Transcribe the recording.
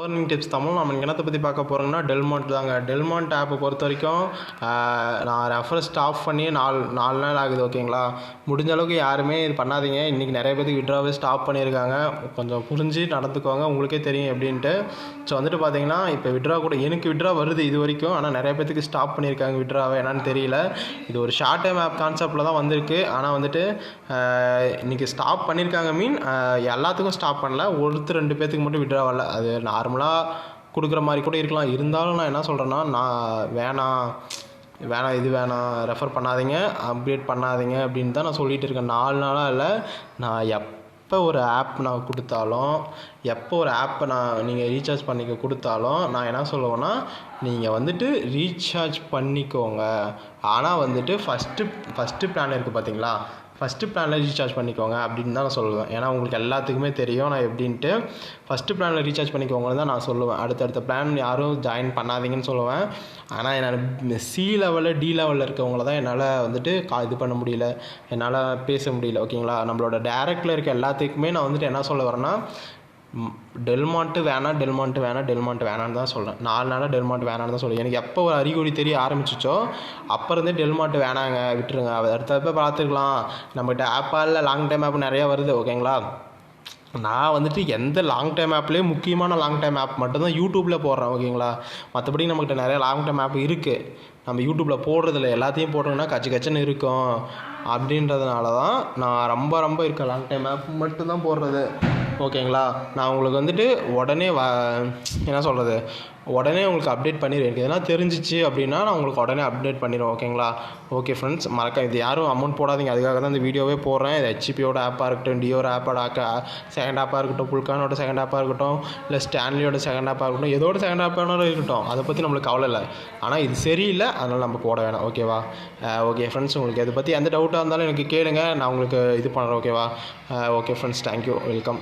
Earning tips Tamil நம்ம என்னத்தை பற்றி பார்க்க போகிறோம்னா டெல்மாண்ட் தாங்க. டெல்மாண்ட் ஆப்பை பொறுத்த வரைக்கும் நான் ரெஃபர் ஸ்டாப் பண்ணி நாலு நாள் ஆகுது. ஓகேங்களா, முடிஞ்ச அளவுக்கு யாருமே இது பண்ணாதீங்க. இன்றைக்கி நிறைய பேருக்கு விட்ராவே ஸ்டாப் பண்ணியிருக்காங்க. கொஞ்சம் புரிஞ்சு நடந்துக்கோங்க, உங்களுக்கே தெரியும் எப்படின்ட்டு. ஸோ வந்துட்டு பார்த்தீங்கன்னா இப்போ விட்ரா கூட எனக்கு விட்ரா வருது இது வரைக்கும், ஆனால் நிறைய பேருக்கு ஸ்டாப் பண்ணியிருக்காங்க விட்ராவை, என்னன்னு தெரியல. இது ஒரு ஷார்ட் டைம் ஆப் கான்செப்டில் தான் வந்திருக்கு. ஆனால் வந்துட்டு இன்றைக்கி ஸ்டாப் பண்ணியிருக்காங்க. எல்லாத்துக்கும் ஸ்டாப் பண்ணல, ஒருத்தர் 2 பேர்த்துக்கு மட்டும் விட்ரா வரல. அது நார்மலாக கொடுக்குற மாதிரி கூட இருக்கலாம். இருந்தாலும் நான் என்ன சொல்கிறேன்னா, நான் வேணாம் இது வேணாம், ரெஃபர் பண்ணாதீங்க, அப்டேட் பண்ணாதீங்க அப்படின்னு தான் நான் சொல்லிகிட்டு இருக்கேன். 4 நாளாக இல்லை, நான் எப்போ ஒரு ஆப் நான் கொடுத்தாலும், எப்போ ஒரு ஆப்பை நீங்கள் ரீசார்ஜ் பண்ணிக்க கொடுத்தாலும் நான் என்ன சொல்லுவேன்னா, நீங்கள் வந்துட்டு ரீசார்ஜ் பண்ணிக்கோங்க. ஆனால் வந்துட்டு ஃபஸ்ட்டு பிளான் இருக்குது பார்த்தீங்களா, ஃபஸ்ட்டு பிளானில் ரீசார்ஜ் பண்ணிக்கோங்க அப்படின்னு தான் நான் சொல்லுவேன். ஏன்னா உங்களுக்கு எல்லாத்துக்குமே தெரியும் நான் எப்படின்ட்டு. ஃபஸ்ட்டு பிளானில் ரீசார்ஜ் பண்ணிக்கோங்கன்னு தான் நான் சொல்லுவேன். அடுத்தடுத்த பிளான் யாரும் ஜாயின் பண்ணாதீங்கன்னு சொல்லுவேன். ஆனால் என்னால் சி லெவலில் டி லெவலில் இருக்கவங்கள தான் என்னால் வந்துட்டு இது பண்ண முடியல, என்னால் பேச முடியல. ஓகேங்களா, நம்மளோட டேரெக்டில் இருக்க எல்லாத்துக்குமே நான் வந்துட்டு என்ன சொல்ல வரேன்னா, டெல்மாண்ட்டு வேணான்னு தான் சொல்கிறேன். 4 நாளாக டெல்மாண்ட் வேணான்னு தான் சொல்கிறேன். எனக்கு எப்போ ஒரு அறிகுறி தெரிய ஆரம்பிச்சிச்சோ அப்போ இருந்தே டெல்மாண்ட் வேணாங்க, விட்டுருங்க, அடுத்தப்போ பார்த்துக்கலாம். நம்மகிட்ட ஆப்பால் லாங் டைம் ஆப் நிறையா வருது. ஓகேங்களா, நான் வந்துட்டு எந்த லாங் டைம் ஆப்லேயே முக்கியமான லாங் டைம் ஆப் மட்டும்தான் யூடியூப்பில் போடுறேன். ஓகேங்களா, மற்றபடி நம்மகிட்ட நிறைய லாங் டைம் ஆப் இருக்குது, நம்ம யூடியூப்பில் போடுறதில்ல. எல்லாத்தையும் போட்டோம்னா கச்சுன்னு இருக்கும். அப்படின்றதுனால தான் நான் ரொம்ப இருக்க லாங் டைம் ஆப் மட்டும்தான் போடுறது. ஓகேங்களா, நான் உங்களுக்கு வந்துட்டு உடனே என்ன சொல்கிறது, உடனே உங்களுக்கு அப்டேட் பண்ணிடுவேன். எனக்கு எதனா தெரிஞ்சிச்சு அப்படின்னா நான் உங்களுக்கு உடனே அப்டேட் பண்ணிடுவேன். ஓகேங்களா, ஓகே ஃப்ரெண்ட்ஸ், இது யாரும் அமௌண்ட் போடாதீங்க. அதுக்காக தான் இந்த வீடியோவே போடுறேன். இது ஹெச்பியோட ஆப்பாக இருக்கட்டும், டியோட ஆப்போட செகண்ட் ஆப்பாக இருக்கட்டும், புல்கானோட செகண்ட் ஆப்பாக இருக்கட்டும், இல்லை ஸ்டான்லியோட செகண்ட் ஆப்பாக இருக்கட்டும், எதோட செகண்ட் ஆப்பாக இருக்கட்டும், அதை பற்றி நம்மளுக்கு கவலை இல்லை. ஆனால் இது சரியில்லை, அதனால் நம்ம போட வேணாம். ஓகேவா, ஓகே ஃப்ரெண்ட்ஸ், உங்களுக்கு இதை பற்றி எந்த டவுட்டாக இருந்தாலும் எனக்கு கேளுங்க, நான் உங்களுக்கு இது பண்ணுறேன். ஓகேவா, ஓகே ஃப்ரெண்ட்ஸ், தேங்க்யூ, வெல்கம்.